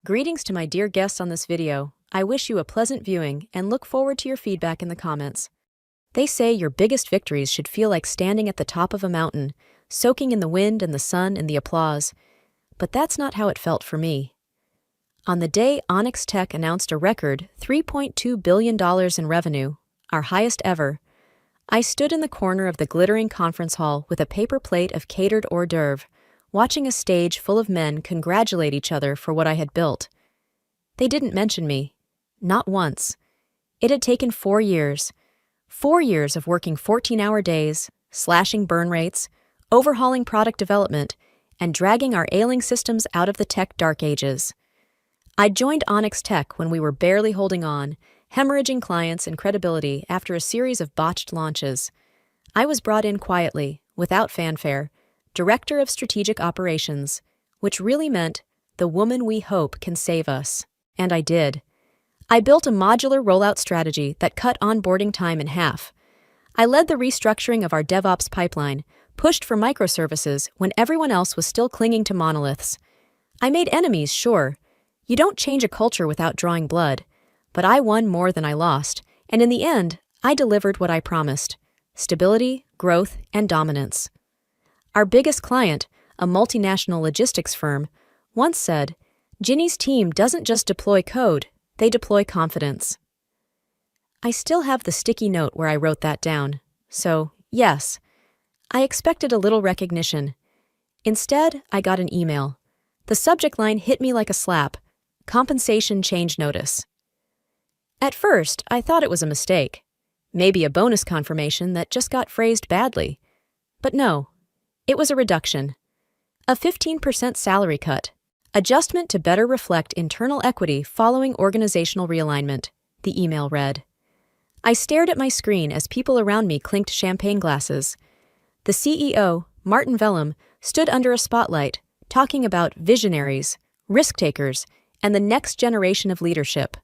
Greetings to my dear guests on this video. I wish you a pleasant viewing and look forward to your feedback in the comments. They say your biggest victories should feel like standing at the top of a mountain, soaking in the wind and the sun and the applause. But that's not how it felt for me. On the day Onyx Tech announced a record $3.2 billion in revenue, our highest ever, I stood in the corner of the glittering conference hall with a paper plate of catered hors d'oeuvre, watching a stage full of men congratulate each other for what I had built. They didn't mention me. Not once. It had taken 4 years. 4 years of working 14-hour days, slashing burn rates, overhauling product development, and dragging our ailing systems out of the tech dark ages. I joined Onyx Tech when we were barely holding on, hemorrhaging clients and credibility after a series of botched launches. I was brought in quietly, without fanfare, Director of Strategic Operations, which really meant the woman we hope can save us. And I did. I built a modular rollout strategy that cut onboarding time in half. I led the restructuring of our DevOps pipeline, pushed for microservices when everyone else was still clinging to monoliths. I made enemies, sure. You don't change a culture without drawing blood. But I won more than I lost, and in the end, I delivered what I promised: stability, growth, and dominance. Our biggest client, a multinational logistics firm, once said, "Ginny's team doesn't just deploy code, they deploy confidence." I still have the sticky note where I wrote that down. So, yes, I expected a little recognition. Instead, I got an email. The subject line hit me like a slap: compensation change notice. At first, I thought it was a mistake. Maybe a bonus confirmation that just got phrased badly. But no. It was a reduction. A 15% salary cut. Adjustment to better reflect internal equity following organizational realignment, the email read. I stared at my screen as people around me clinked champagne glasses. The CEO, Martin Vellum, stood under a spotlight, talking about visionaries, risk-takers, and the next generation of leadership.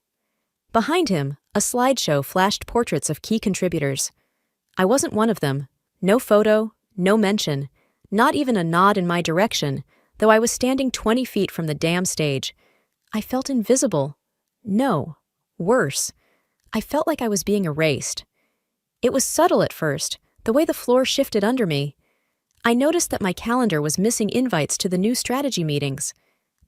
Behind him, a slideshow flashed portraits of key contributors. I wasn't one of them. No photo, no mention. Not even a nod in my direction, though I was standing 20 feet from the damn stage. I felt invisible. No, worse. I felt like I was being erased. It was subtle at first, the way the floor shifted under me. I noticed that my calendar was missing invites to the new strategy meetings.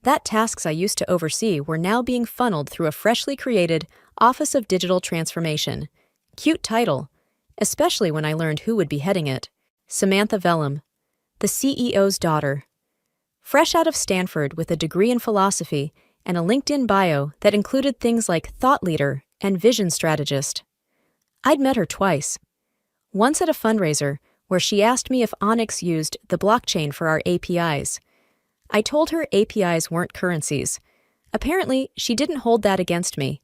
That tasks I used to oversee were now being funneled through a freshly created Office of Digital Transformation. Cute title, especially when I learned who would be heading it: Samantha Vellum, the CEO's daughter. Fresh out of Stanford with a degree in philosophy and a LinkedIn bio that included things like thought leader and vision strategist. I'd met her twice. Once at a fundraiser where she asked me if Onyx used the blockchain for our APIs. I told her APIs weren't currencies. Apparently, she didn't hold that against me.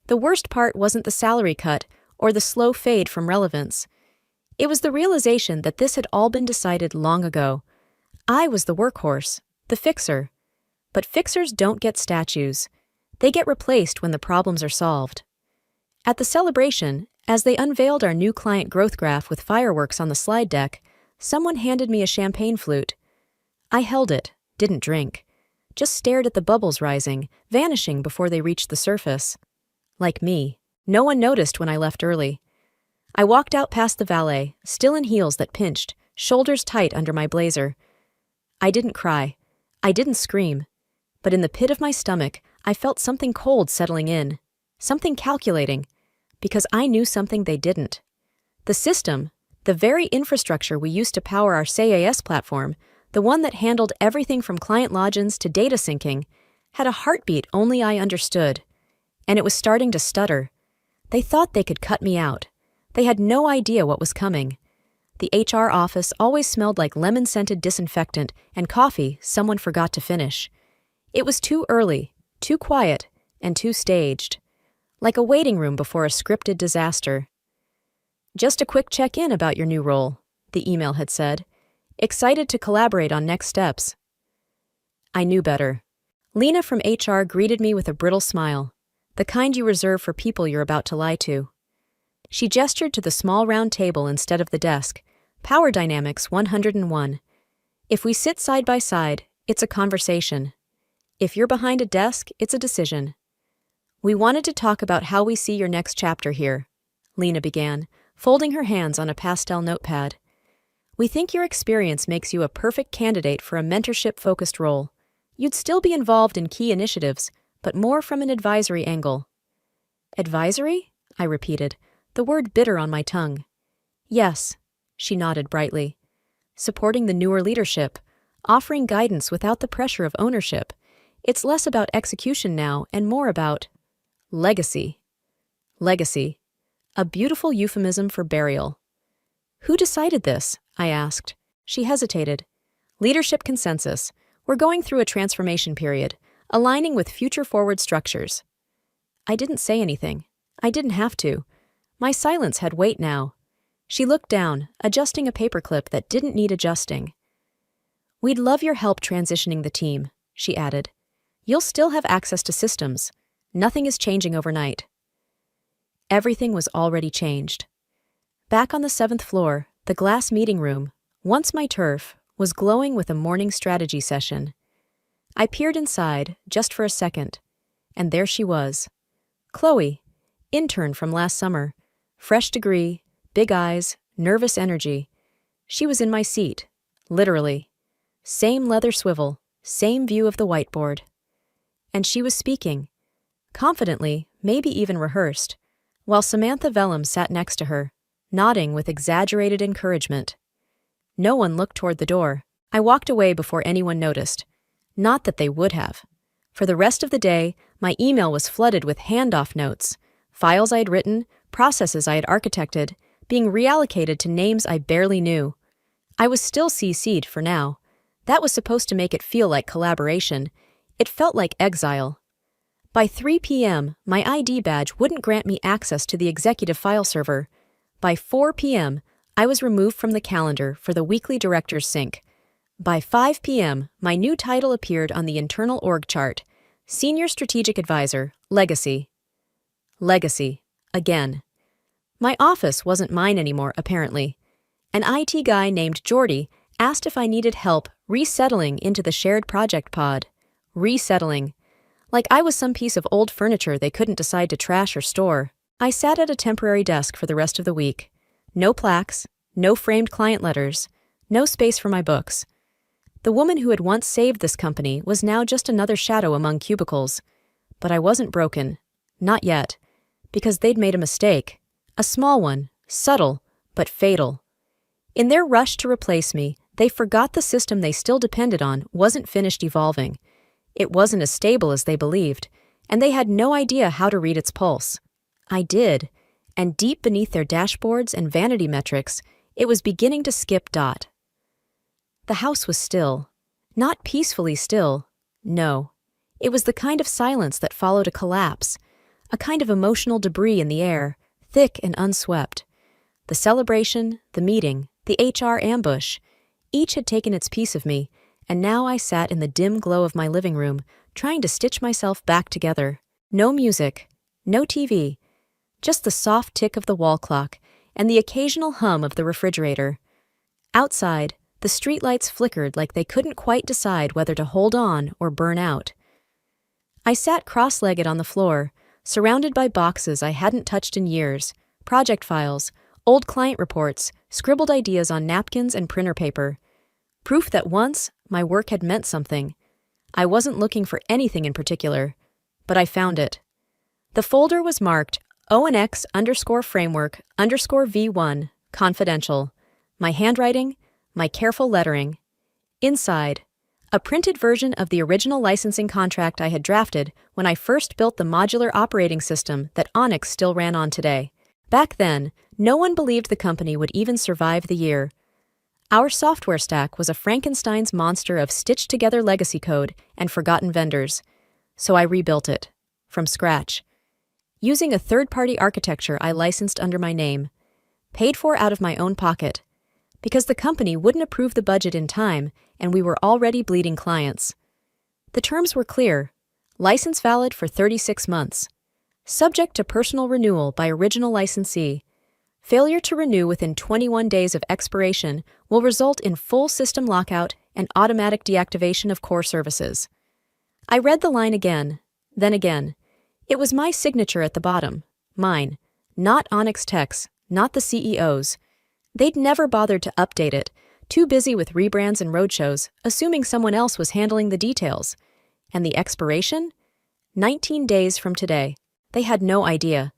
The worst part wasn't the salary cut or the slow fade from relevance. It was the realization that this had all been decided long ago. I was the workhorse, the fixer. But fixers don't get statues. They get replaced when the problems are solved. At the celebration, as they unveiled our new client growth graph with fireworks on the slide deck, someone handed me a champagne flute. I held it, didn't drink, just stared at the bubbles rising, vanishing before they reached the surface. Like me, no one noticed when I left early. I walked out past the valet, still in heels that pinched, shoulders tight under my blazer. I didn't cry. I didn't scream. But in the pit of my stomach, I felt something cold settling in. Something calculating. Because I knew something they didn't. The system, the very infrastructure we used to power our SaaS platform, the one that handled everything from client logins to data syncing, had a heartbeat only I understood. And it was starting to stutter. They thought they could cut me out. They had no idea what was coming. The HR office always smelled like lemon-scented disinfectant and coffee someone forgot to finish. It was too early, too quiet, and too staged. Like a waiting room before a scripted disaster. "Just a quick check-in about your new role," the email had said. "Excited to collaborate on next steps." I knew better. Lena from HR greeted me with a brittle smile, the kind you reserve for people you're about to lie to. She gestured to the small round table instead of the desk. Power Dynamics 101. If we sit side by side, it's a conversation. If you're behind a desk, it's a decision. We wanted to talk about how we see your next chapter here, Lena began, folding her hands on a pastel notepad. We think your experience makes you a perfect candidate for a mentorship-focused role. You'd still be involved in key initiatives, but more from an advisory angle. Advisory? I repeated, the word bitter on my tongue. Yes, she nodded brightly. Supporting the newer leadership, offering guidance without the pressure of ownership. It's less about execution now and more about legacy. Legacy. A beautiful euphemism for burial. Who decided this? I asked. She hesitated. Leadership consensus. We're going through a transformation period, aligning with future-forward structures. I didn't say anything. I didn't have to. My silence had weight now. She looked down, adjusting a paperclip that didn't need adjusting. We'd love your help transitioning the team, she added. You'll still have access to systems. Nothing is changing overnight. Everything was already changed. Back on the 7th floor, the glass meeting room, once my turf, was glowing with a morning strategy session. I peered inside, just for a second, and there she was. Chloe, intern from last summer, fresh degree, big eyes, nervous energy. She was in my seat, literally. Same leather swivel, same view of the whiteboard. And she was speaking, confidently, maybe even rehearsed, while Samantha Vellum sat next to her, nodding with exaggerated encouragement. No one looked toward the door. I walked away before anyone noticed. Not that they would have. For the rest of the day, my email was flooded with handoff notes, files I had written, processes I had architected, being reallocated to names I barely knew. I was still CC'd for now. That was supposed to make it feel like collaboration. It felt like exile. By 3 p.m., my ID badge wouldn't grant me access to the executive file server. By 4 p.m., I was removed from the calendar for the weekly director's sync. By 5 p.m., my new title appeared on the internal org chart. Senior Strategic Advisor, Legacy. Legacy. Again. My office wasn't mine anymore, apparently. An IT guy named Jordy asked if I needed help resettling into the shared project pod. Resettling. Like I was some piece of old furniture they couldn't decide to trash or store. I sat at a temporary desk for the rest of the week. No plaques, no framed client letters, no space for my books. The woman who had once saved this company was now just another shadow among cubicles. But I wasn't broken. Not yet. Because they'd made a mistake. A small one, subtle, but fatal. In their rush to replace me, they forgot the system they still depended on wasn't finished evolving. It wasn't as stable as they believed, and they had no idea how to read its pulse. I did, and deep beneath their dashboards and vanity metrics, it was beginning to skip dot. The house was still. Not peacefully still. No. It was the kind of silence that followed a collapse, a kind of emotional debris in the air, thick and unswept. The celebration, the meeting, the HR ambush, each had taken its piece of me, and now I sat in the dim glow of my living room, trying to stitch myself back together. No music, no TV, just the soft tick of the wall clock and the occasional hum of the refrigerator. Outside, the streetlights flickered like they couldn't quite decide whether to hold on or burn out. I sat cross-legged on the floor, surrounded by boxes I hadn't touched in years, project files, old client reports, scribbled ideas on napkins and printer paper. Proof that once, my work had meant something. I wasn't looking for anything in particular, but I found it. The folder was marked ONX_framework_V1, confidential. My handwriting, my careful lettering. Inside, a printed version of the original licensing contract I had drafted when I first built the modular operating system that Onyx still ran on today. Back then, no one believed the company would even survive the year. Our software stack was a Frankenstein's monster of stitched-together legacy code and forgotten vendors. So I rebuilt it, from scratch. Using a third-party architecture I licensed under my name, paid for out of my own pocket, because the company wouldn't approve the budget in time and we were already bleeding clients. The terms were clear: license valid for 36 months. Subject to personal renewal by original licensee. Failure to renew within 21 days of expiration will result in full system lockout and automatic deactivation of core services. I read the line again, then again. It was my signature at the bottom. Mine. Not Onyx Tech's, not the CEO's. They'd never bothered to update it, too busy with rebrands and roadshows, assuming someone else was handling the details. And the expiration? 19 days from today. They had no idea.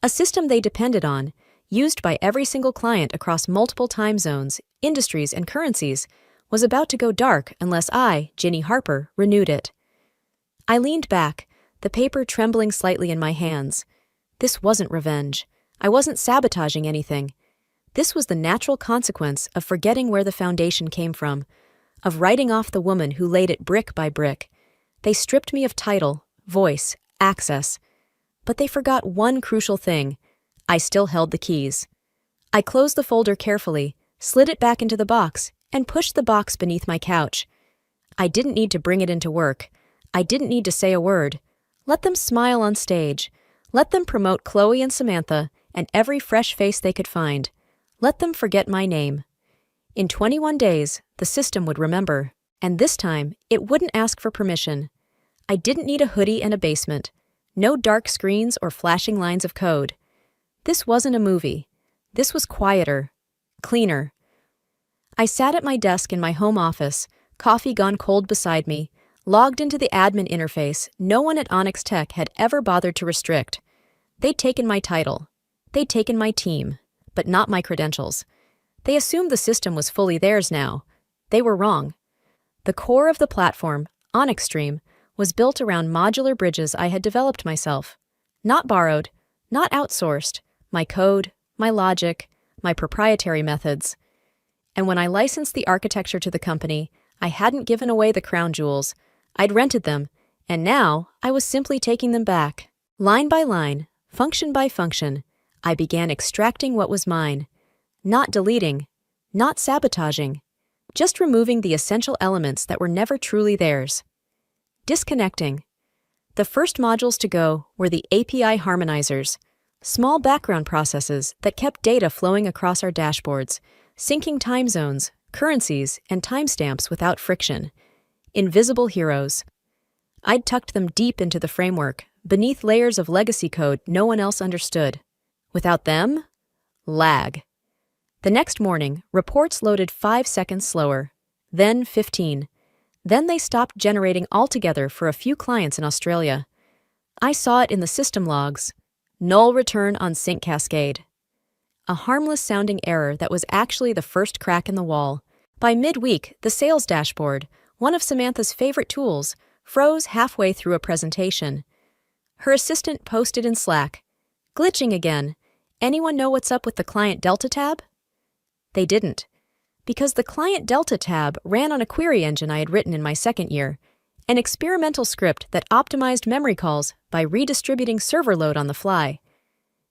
A system they depended on, used by every single client across multiple time zones, industries, and currencies, was about to go dark unless I, Ginny Harper, renewed it. I leaned back, the paper trembling slightly in my hands. This wasn't revenge. I wasn't sabotaging anything. This was the natural consequence of forgetting where the foundation came from, of writing off the woman who laid it brick by brick. They stripped me of title, voice, access. But they forgot one crucial thing. I still held the keys. I closed the folder carefully, slid it back into the box, and pushed the box beneath my couch. I didn't need to bring it into work. I didn't need to say a word. Let them smile on stage. Let them promote Chloe and Samantha and every fresh face they could find. Let them forget my name. In 21 days, the system would remember, and this time, it wouldn't ask for permission. I didn't need a hoodie and a basement. No dark screens or flashing lines of code. This wasn't a movie. This was quieter, cleaner. I sat at my desk in my home office, coffee gone cold beside me, logged into the admin interface no one at Onyx Tech had ever bothered to restrict. They'd taken my title. They'd taken my team, but not my credentials. They assumed the system was fully theirs now. They were wrong. The core of the platform, Onyx Stream, was built around modular bridges I had developed myself. Not borrowed, not outsourced, my code, my logic, my proprietary methods. And when I licensed the architecture to the company, I hadn't given away the crown jewels. I'd rented them, and now I was simply taking them back. Line by line, function by function, I began extracting what was mine. Not deleting, not sabotaging, just removing the essential elements that were never truly theirs. Disconnecting. The first modules to go were the API harmonizers, small background processes that kept data flowing across our dashboards, syncing time zones, currencies, and timestamps without friction. Invisible heroes. I'd tucked them deep into the framework, beneath layers of legacy code no one else understood. Without them, lag. The next morning, reports loaded 5 seconds slower, then 15. Then they stopped generating altogether for a few clients in Australia. I saw it in the system logs. Null return on sync cascade. A harmless-sounding error that was actually the first crack in the wall. By midweek, the sales dashboard, one of Samantha's favorite tools, froze halfway through a presentation. Her assistant posted in Slack, "Glitching again. Anyone know what's up with the Client Delta tab?" They didn't, because the Client Delta tab ran on a query engine I had written in my second year, an experimental script that optimized memory calls by redistributing server load on the fly.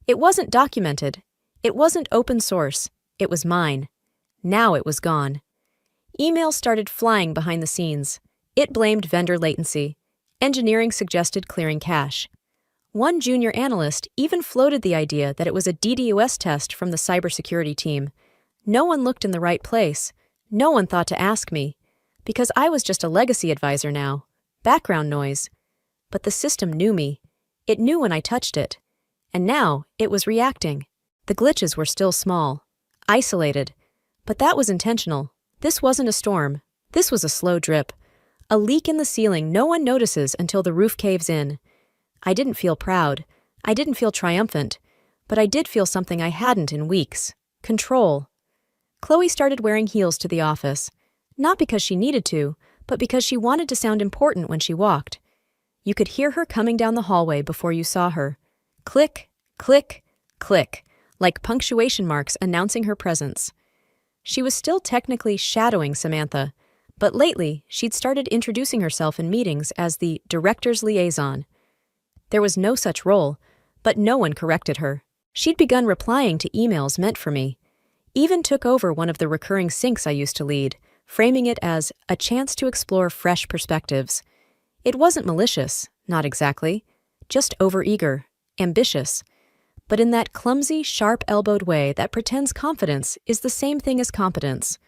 It wasn't documented. It wasn't open source. It was mine. Now it was gone. Emails started flying behind the scenes. It blamed vendor latency. Engineering suggested clearing cache. One junior analyst even floated the idea that it was a DDoS test from the cybersecurity team. No one looked in the right place. No one thought to ask me, because I was just a legacy advisor now. Background noise. But the system knew me. It knew when I touched it. And now it was reacting. The glitches were still small, isolated. But that was intentional. This wasn't a storm. This was a slow drip. A leak in the ceiling no one notices until the roof caves in. I didn't feel proud. I didn't feel triumphant. But I did feel something I hadn't in weeks. Control. Chloe started wearing heels to the office. Not because she needed to, but because she wanted to sound important when she walked. You could hear her coming down the hallway before you saw her. Click, click, click, like punctuation marks announcing her presence. She was still technically shadowing Samantha, but lately she'd started introducing herself in meetings as the director's liaison. There was no such role, but no one corrected her. She'd begun replying to emails meant for me. Even took over one of the recurring syncs I used to lead, framing it as a chance to explore fresh perspectives. It wasn't malicious, not exactly, just overeager, ambitious, but in that clumsy, sharp-elbowed way that pretends confidence is the same thing as competence.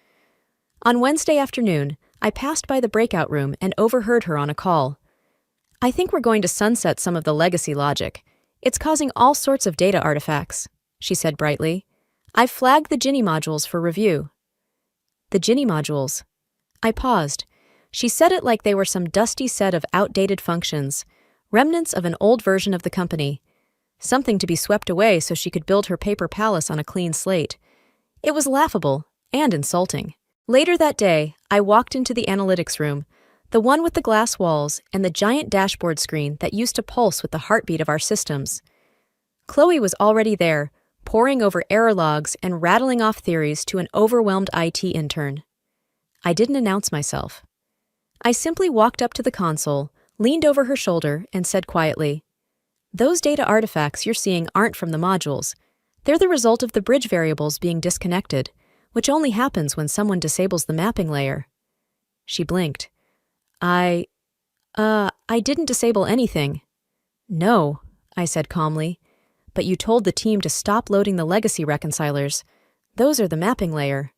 On Wednesday afternoon, I passed by the breakout room and overheard her on a call. I think we're going to sunset some of the legacy logic. It's causing all sorts of data artifacts, she said brightly. I've flagged the Ginny modules for review. The Ginny modules. I paused. She said it like they were some dusty set of outdated functions, remnants of an old version of the company. Something to be swept away so she could build her paper palace on a clean slate. It was laughable and insulting. Later that day, I walked into the analytics room, the one with the glass walls and the giant dashboard screen that used to pulse with the heartbeat of our systems. Chloe was already there, poring over error logs and rattling off theories to an overwhelmed IT intern. I didn't announce myself. I simply walked up to the console, leaned over her shoulder, and said quietly, "Those data artifacts you're seeing aren't from the modules. They're the result of the bridge variables being disconnected, which only happens when someone disables the mapping layer." She blinked. I didn't disable anything." "No," I said calmly, "but you told the team to stop loading the legacy reconcilers. Those are the mapping layer."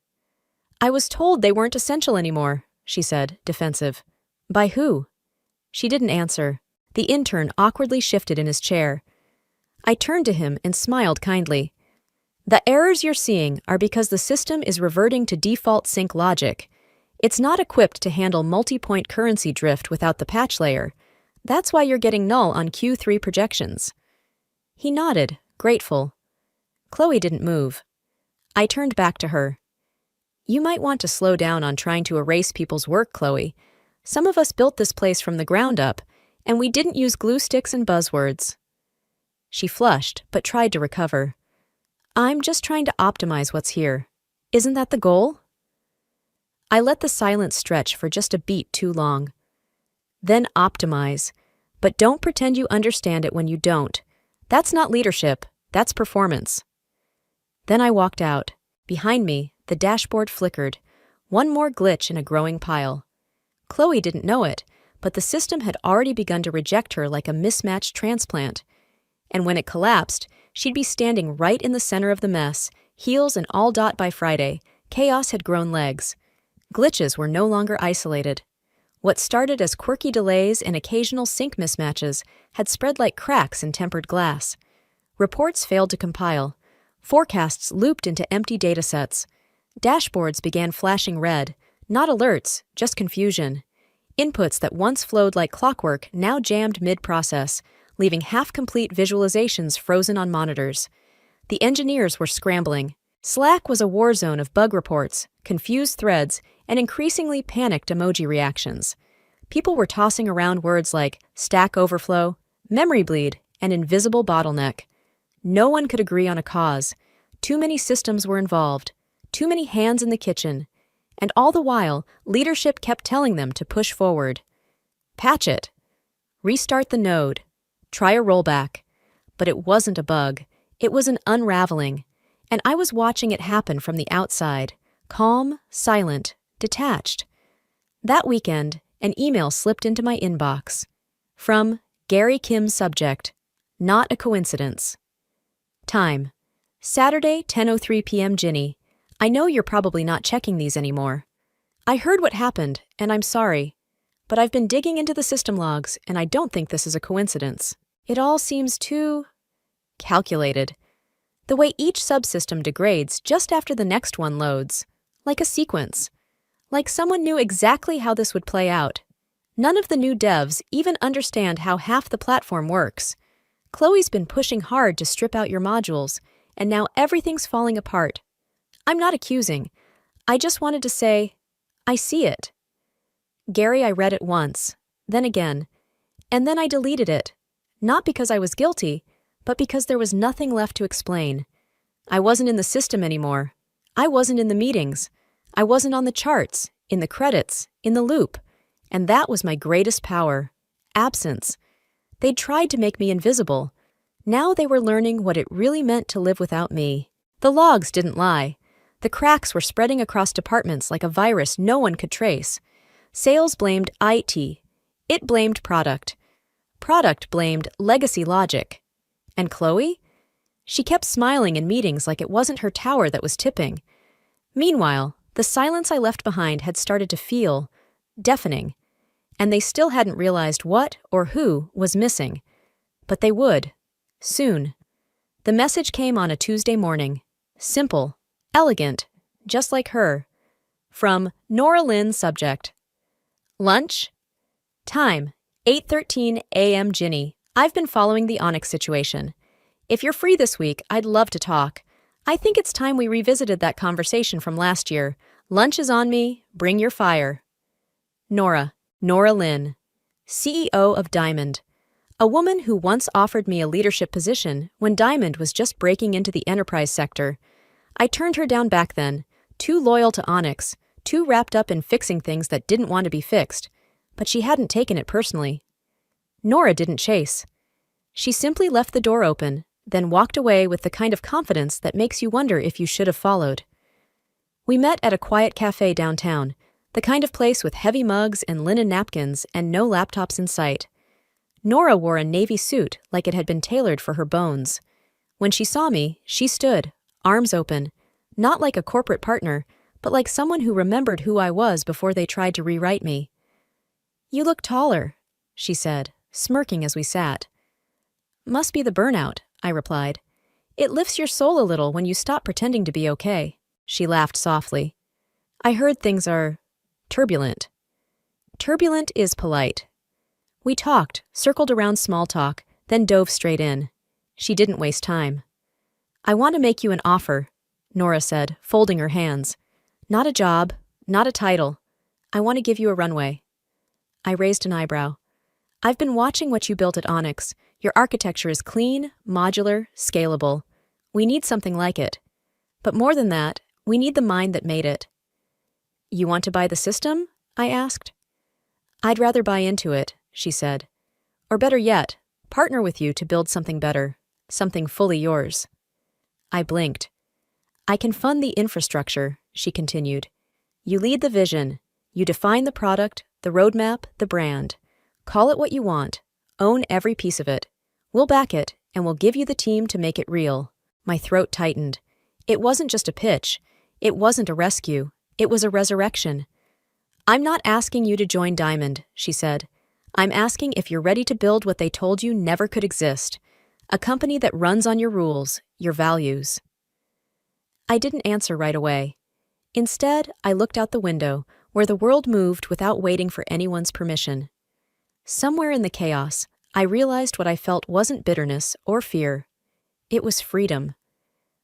"I was told they weren't essential anymore," she said, defensive. "By who?" She didn't answer. The intern awkwardly shifted in his chair. I turned to him and smiled kindly. "The errors you're seeing are because the system is reverting to default sync logic. It's not equipped to handle multi-point currency drift without the patch layer. That's why you're getting null on Q3 projections." He nodded, grateful. Chloe didn't move. I turned back to her. "You might want to slow down on trying to erase people's work, Chloe. Some of us built this place from the ground up, and we didn't use glue sticks and buzzwords." She flushed, but tried to recover. "I'm just trying to optimize what's here. Isn't that the goal?" I let the silence stretch for just a beat too long. "Then optimize. But don't pretend you understand it when you don't. That's not leadership, that's performance." Then I walked out. Behind me, the dashboard flickered. One more glitch in a growing pile. Chloe didn't know it, but the system had already begun to reject her like a mismatched transplant. And when it collapsed, she'd be standing right in the center of the mess, heels and all dot by Friday. Chaos had grown legs. Glitches were no longer isolated. What started as quirky delays and occasional sync mismatches had spread like cracks in tempered glass. Reports failed to compile. Forecasts looped into empty datasets. Dashboards began flashing red, not alerts, just confusion. Inputs that once flowed like clockwork now jammed mid-process, leaving half-complete visualizations frozen on monitors. The engineers were scrambling. Slack was a war zone of bug reports, confused threads, and increasingly panicked emoji reactions. People were tossing around words like stack overflow, memory bleed, and invisible bottleneck. No one could agree on a cause. Too many systems were involved, too many hands in the kitchen, and all the while, leadership kept telling them to push forward. Patch it. Restart the node. Try a rollback. But it wasn't a bug. It was an unraveling. And I was watching it happen from the outside, calm, silent, detached. That weekend, an email slipped into my inbox. From Gary Kim subject, not a coincidence. Time, Saturday, 10:03 p.m. Ginny. I know you're probably not checking these anymore. I heard what happened, and I'm sorry. But I've been digging into the system logs, and I don't think this is a coincidence. It all seems too calculated. The way each subsystem degrades just after the next one loads. Like a sequence. Like someone knew exactly how this would play out. None of the new devs even understand how half the platform works. Chloe's been pushing hard to strip out your modules, and now everything's falling apart. I'm not accusing. I just wanted to say, I see it. Gary, I read it once, then again, and then I deleted it. Not because I was guilty, but because there was nothing left to explain. I wasn't in the system anymore. I wasn't in the meetings. I wasn't on the charts, in the credits, in the loop. And that was my greatest power. Absence. They'd tried to make me invisible. Now they were learning what it really meant to live without me. The logs didn't lie. The cracks were spreading across departments like a virus no one could trace. Sales blamed IT. It blamed product. Product blamed legacy logic. And Chloe? She kept smiling in meetings like it wasn't her tower that was tipping. Meanwhile, the silence I left behind had started to feel deafening. and they still hadn't realized what or who was missing. But they would. Soon. The message came on a Tuesday morning. Simple. Elegant. Just like her. From No.1 subject. Lunch? Time. 8:13 a.m. Ginny. I've been following the Onyx situation. If you're free this week, I'd love to talk. I think it's time we revisited that conversation from last year. Lunch is on me. Bring your fire. Nora, CEO of Diamond. A woman who once offered me a leadership position when Diamond was just breaking into the enterprise sector. I turned her down back then, too loyal to Onyx, too wrapped up in fixing things that didn't want to be fixed. But she hadn't taken it personally. Nora didn't chase. She simply left the door open, then walked away with the kind of confidence that makes you wonder if you should have followed. We met at a quiet cafe downtown, the kind of place with heavy mugs and linen napkins and no laptops in sight. Nora wore a navy suit like it had been tailored for her bones. When she saw me, she stood, arms open, not like a corporate partner, but like someone who remembered who I was before they tried to rewrite me. "You look taller," she said, smirking as we sat. "Must be the burnout," I replied. "It lifts your soul a little when you stop pretending to be okay." She laughed softly. "I heard things are turbulent." Turbulent is polite. We talked, circled around small talk, then dove straight in. She didn't waste time. "I want to make you an offer," Nora said, folding her hands. "Not a job, not a title. I want to give you a runway." I raised an eyebrow. "I've been watching what you built at Onyx. Your architecture is clean, modular, scalable. We need something like it. But more than that, we need the mind that made it." "You want to buy the system?" I asked. "I'd rather buy into it," she said. "Or better yet, partner with you to build something better, something fully yours." I blinked. "I can fund the infrastructure," she continued. "You lead the vision. You define the product, the roadmap, the brand. Call it what you want. Own every piece of it. We'll back it, and we'll give you the team to make it real." My throat tightened. It wasn't just a pitch. It wasn't a rescue. It was a resurrection. "I'm not asking you to join Diamond," she said. "I'm asking if you're ready to build what they told you never could exist. A company that runs on your rules, your values." I didn't answer right away. Instead, I looked out the window, where the world moved without waiting for anyone's permission. Somewhere in the chaos, I realized what I felt wasn't bitterness or fear. It was freedom.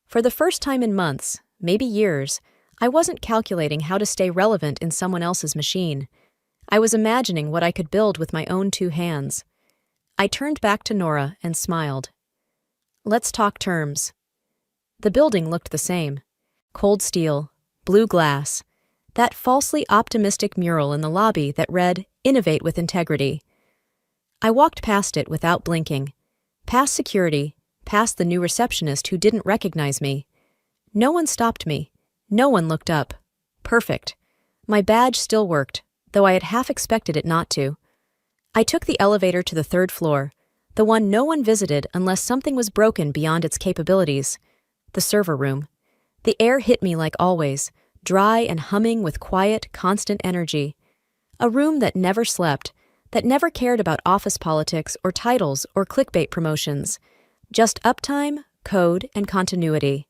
For the first time in months, maybe years, I wasn't calculating how to stay relevant in someone else's machine. I was imagining what I could build with my own two hands. I turned back to Nora and smiled. "Let's talk terms." The building looked the same. Cold steel, blue glass, that falsely optimistic mural in the lobby that read, "Innovate with integrity." I walked past it without blinking. Past security, past the new receptionist who didn't recognize me. No one stopped me. No one looked up. Perfect. My badge still worked, though I had half expected it not to. I took the elevator to the third floor, the one no one visited unless something was broken beyond its capabilities. The server room. The air hit me like always, dry and humming with quiet, constant energy. A room that never slept, that never cared about office politics or titles or clickbait promotions. Just uptime, code, and continuity.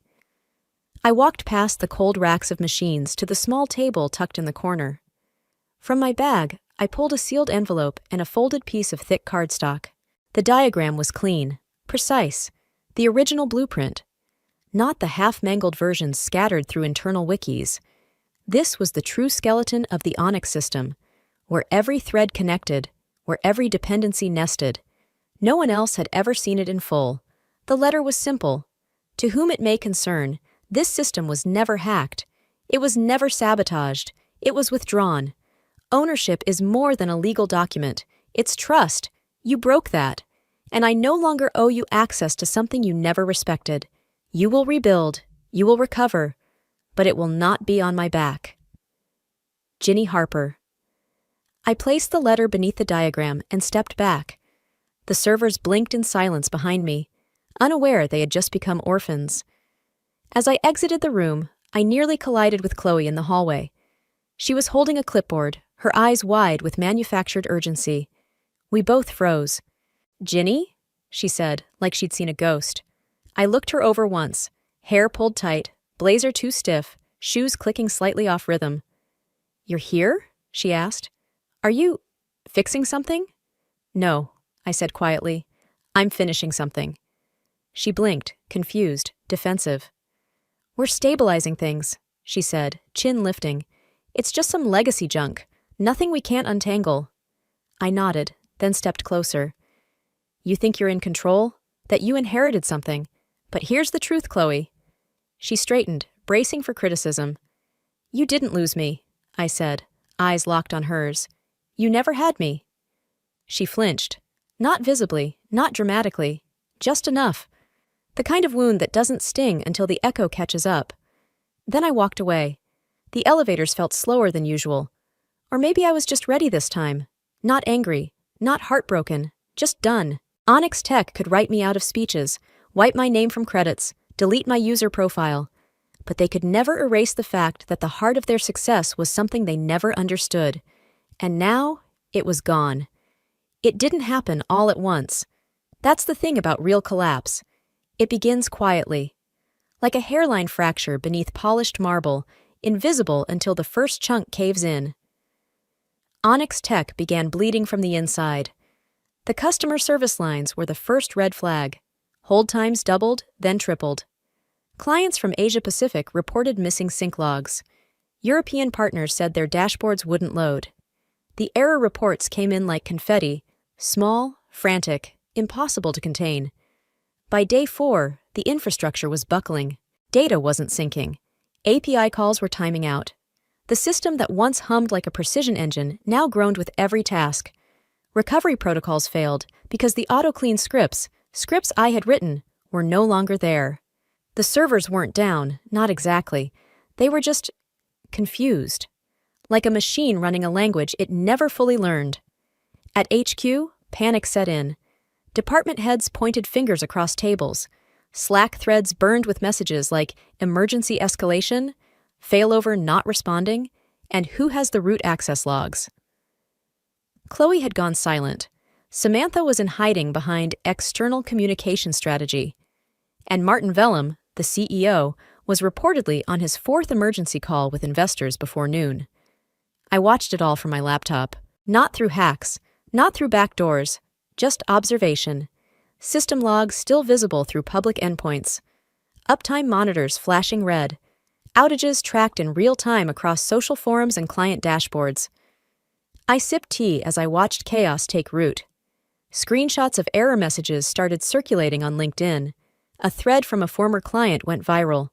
I walked past the cold racks of machines to the small table tucked in the corner. From my bag, I pulled a sealed envelope and a folded piece of thick cardstock. The diagram was clean, precise, the original blueprint. Not the half-mangled versions scattered through internal wikis. This was the true skeleton of the Onyx system, where every thread connected, where every dependency nested. No one else had ever seen it in full. The letter was simple. To whom it may concern, this system was never hacked. It was never sabotaged. It was withdrawn. Ownership is more than a legal document. It's trust. You broke that. And I no longer owe you access to something you never respected. You will rebuild. You will recover. But it will not be on my back. Ginny Harper. I placed the letter beneath the diagram and stepped back. The servers blinked in silence behind me, unaware they had just become orphans. As I exited the room, I nearly collided with Chloe in the hallway. She was holding a clipboard, her eyes wide with manufactured urgency. We both froze. "Ginny?" she said, like she'd seen a ghost. I looked her over once, hair pulled tight, blazer too stiff, shoes clicking slightly off rhythm. "You're here?" she asked. "Are you fixing something?" "No," I said quietly. "I'm finishing something." She blinked, confused, defensive. "We're stabilizing things," she said, chin lifting. "It's just some legacy junk. Nothing we can't untangle." I nodded, then stepped closer. "You think you're in control? That you inherited something? But here's the truth, Chloe." She straightened, bracing for criticism. "You didn't lose me," I said, eyes locked on hers. "You never had me." She flinched. Not visibly, not dramatically, just enough. The kind of wound that doesn't sting until the echo catches up. Then I walked away. The elevators felt slower than usual. Or maybe I was just ready this time. Not angry, not heartbroken, just done. Onyx Tech could write me out of speeches, wipe my name from credits, delete my user profile. But they could never erase the fact that the heart of their success was something they never understood. And now, it was gone. It didn't happen all at once. That's the thing about real collapse. It begins quietly. Like a hairline fracture beneath polished marble, invisible until the first chunk caves in. Onyx Tech began bleeding from the inside. The customer service lines were the first red flag. Hold times doubled, then tripled. Clients from Asia-Pacific reported missing sync logs. European partners said their dashboards wouldn't load. The error reports came in like confetti, small, frantic, impossible to contain. By day 4, the infrastructure was buckling. Data wasn't syncing. API calls were timing out. The system that once hummed like a precision engine now groaned with every task. Recovery protocols failed because the auto-clean scripts I had written, were no longer there. The servers weren't down, not exactly. They were just confused. Like a machine running a language it never fully learned. At HQ, panic set in. Department heads pointed fingers across tables. Slack threads burned with messages like emergency escalation, failover not responding, and who has the root access logs. Chloe had gone silent. Samantha was in hiding behind external communication strategy. And Martin Vellum, the CEO, was reportedly on his 4th emergency call with investors before noon. I watched it all from my laptop. Not through hacks, not through back doors, just observation. System logs still visible through public endpoints. Uptime monitors flashing red. Outages tracked in real time across social forums and client dashboards. I sipped tea as I watched chaos take root. Screenshots of error messages started circulating on LinkedIn. A thread from a former client went viral.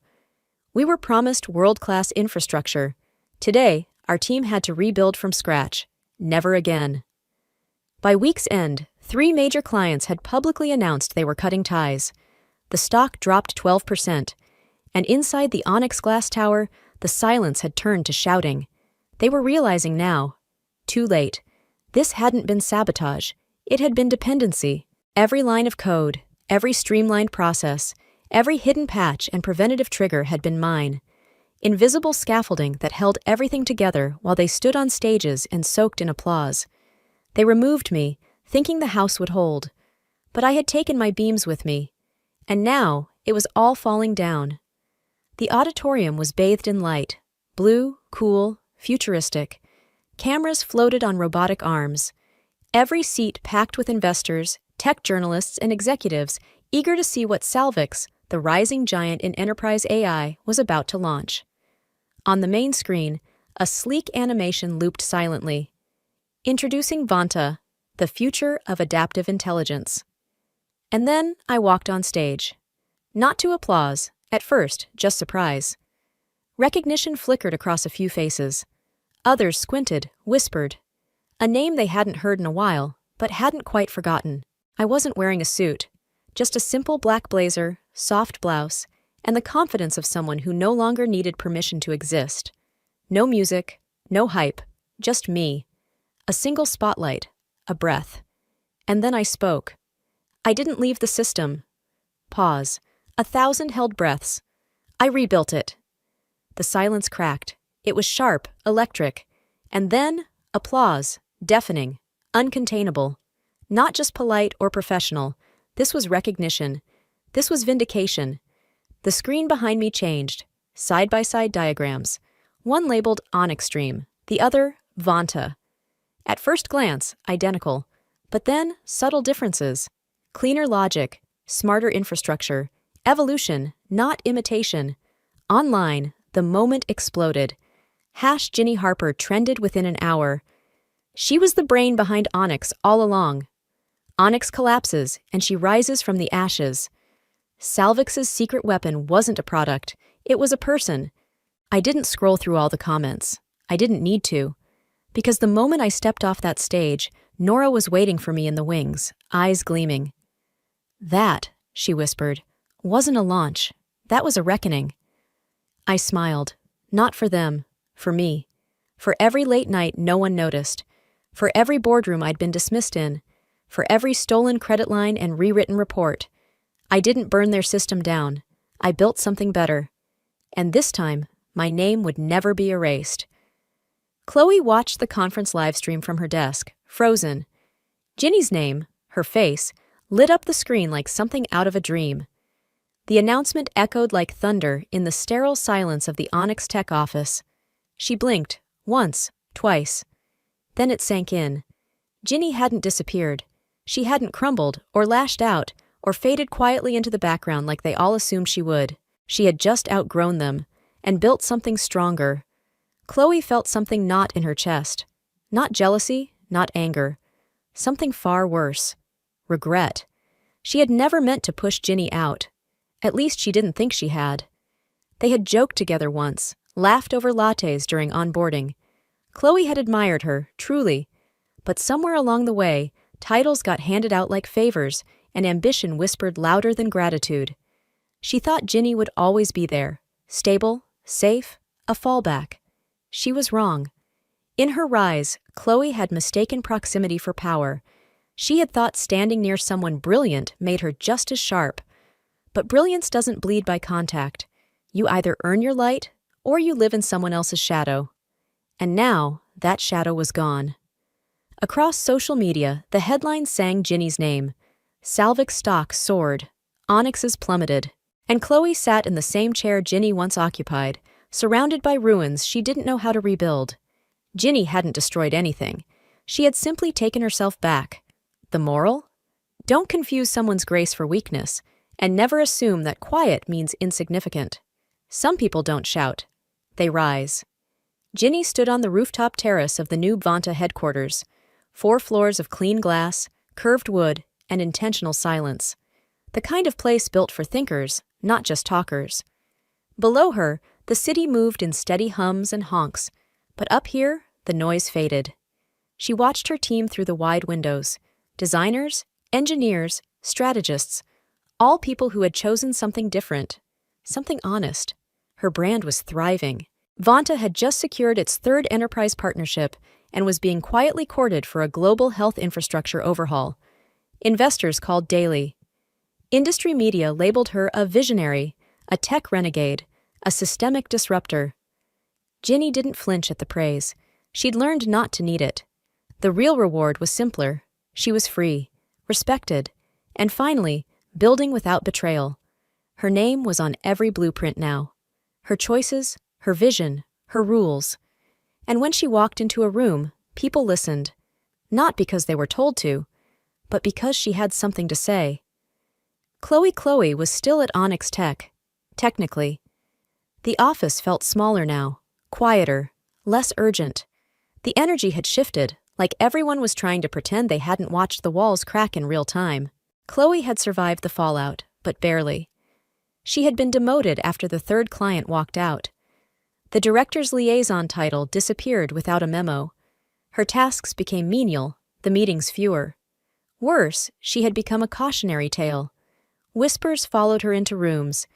We were promised world-class infrastructure. Today, our team had to rebuild from scratch. Never again. By week's end, 3 major clients had publicly announced they were cutting ties. The stock dropped 12%, and inside the Onyx glass tower, the silence had turned to shouting. They were realizing now. Too late. This hadn't been sabotage. It had been dependency. Every line of code, every streamlined process, every hidden patch and preventative trigger had been mine. Invisible scaffolding that held everything together while they stood on stages and soaked in applause. They removed me, thinking the house would hold. But I had taken my beams with me. And now, it was all falling down. The auditorium was bathed in light. Blue, cool, futuristic. Cameras floated on robotic arms. Every seat packed with investors, tech journalists, and executives eager to see what Salvix, the rising giant in enterprise AI, was about to launch. On the main screen, a sleek animation looped silently. Introducing Vanta, the future of adaptive intelligence. And then I walked on stage. Not to applause, at first, just surprise. Recognition flickered across a few faces. Others squinted, whispered. A name they hadn't heard in a while, but hadn't quite forgotten. I wasn't wearing a suit. Just a simple black blazer, soft blouse, and the confidence of someone who no longer needed permission to exist. No music, no hype, just me. A single spotlight, a breath. And then I spoke. I didn't leave the system. Pause. 1,000 held breaths. I rebuilt it. The silence cracked. It was sharp, electric. And then, Applause, deafening, uncontainable. Not just polite or professional, this was recognition. This was vindication. The screen behind me changed. Side-by-side diagrams. One labeled Onyx Stream, the other Vanta. At first glance, identical, but then subtle differences. Cleaner logic, smarter infrastructure, evolution, not imitation. Online, the moment exploded. #Ginny Harper trended within an hour. She was the brain behind Onyx all along. Onyx collapses, and she rises from the ashes. Salvix's secret weapon wasn't a product, it was a person. I didn't scroll through all the comments. I didn't need to. Because the moment I stepped off that stage, Nora was waiting for me in the wings, eyes gleaming. "That," she whispered, "wasn't a launch. That was a reckoning." I smiled. Not for them. For me. For every late night no one noticed. For every boardroom I'd been dismissed in. For every stolen credit line and rewritten report. I didn't burn their system down. I built something better. And this time, my name would never be erased. Chloe watched the conference livestream from her desk, frozen. Ginny's name, her face, lit up the screen like something out of a dream. The announcement echoed like thunder in the sterile silence of the Onyx Tech office. She blinked, once, twice. Then it sank in. Ginny hadn't disappeared. She hadn't crumbled, or lashed out, or faded quietly into the background like they all assumed she would. She had just outgrown them, and built something stronger. Chloe felt something knot in her chest. Not jealousy, not anger. Something far worse. Regret. She had never meant to push Ginny out. At least she didn't think she had. They had joked together once, laughed over lattes during onboarding. Chloe had admired her, truly. But somewhere along the way, titles got handed out like favors, and ambition whispered louder than gratitude. She thought Ginny would always be there, stable, safe, a fallback. She was wrong. In her rise, Chloe had mistaken proximity for power. She had thought standing near someone brilliant made her just as sharp. But brilliance doesn't bleed by contact. You either earn your light, or you live in someone else's shadow. And now, that shadow was gone. Across social media, the headlines sang Ginny's name. Salvix stock soared. Onyx's plummeted. And Chloe sat in the same chair Ginny once occupied, surrounded by ruins she didn't know how to rebuild. Ginny hadn't destroyed anything. She had simply taken herself back. The moral? Don't confuse someone's grace for weakness, and never assume that quiet means insignificant. Some people don't shout. They rise. Ginny stood on the rooftop terrace of the new Vanta headquarters. 4 floors of clean glass, curved wood, and intentional silence. The kind of place built for thinkers, not just talkers. Below her, the city moved in steady hums and honks, but up here, the noise faded. She watched her team through the wide windows. Designers, engineers, strategists, all people who had chosen something different, something honest. Her brand was thriving. Vanta had just secured its 3rd enterprise partnership and was being quietly courted for a global health infrastructure overhaul. Investors called daily. Industry media labeled her a visionary, a tech renegade, a systemic disruptor. Ginny didn't flinch at the praise. She'd learned not to need it. The real reward was simpler. She was free, respected, and finally, building without betrayal. Her name was on every blueprint now. Her choices, her vision, her rules. And when she walked into a room, people listened. Not because they were told to, but because she had something to say. Chloe was still at Onyx Tech, technically. The office felt smaller now, quieter, less urgent. The energy had shifted, like everyone was trying to pretend they hadn't watched the walls crack in real time. Chloe had survived the fallout, but barely. She had been demoted after the 3rd client walked out. The director's liaison title disappeared without a memo. Her tasks became menial, the meetings fewer. Worse, she had become a cautionary tale. Whispers followed her into rooms.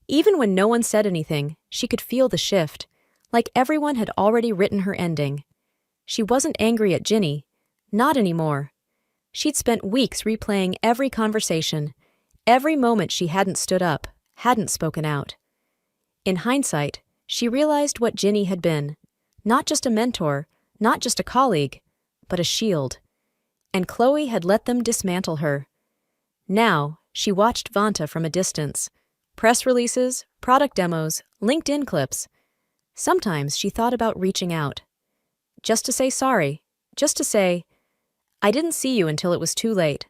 Even when no one said anything, she could feel the shift, like everyone had already written her ending. She wasn't angry at Ginny. Not anymore. She'd spent weeks replaying every conversation, every moment she hadn't stood up, hadn't spoken out. In hindsight, she realized what Ginny had been. Not just a mentor, Not just a colleague, but a shield. And Chloe had let them dismantle her. Now, she watched Vanta from a distance. Press releases, product demos, LinkedIn clips. Sometimes she thought about reaching out. Just to say sorry. Just to say, I didn't see you until it was too late.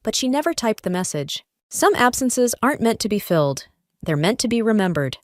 But she never typed the message. Some absences aren't meant to be filled. They're meant to be remembered.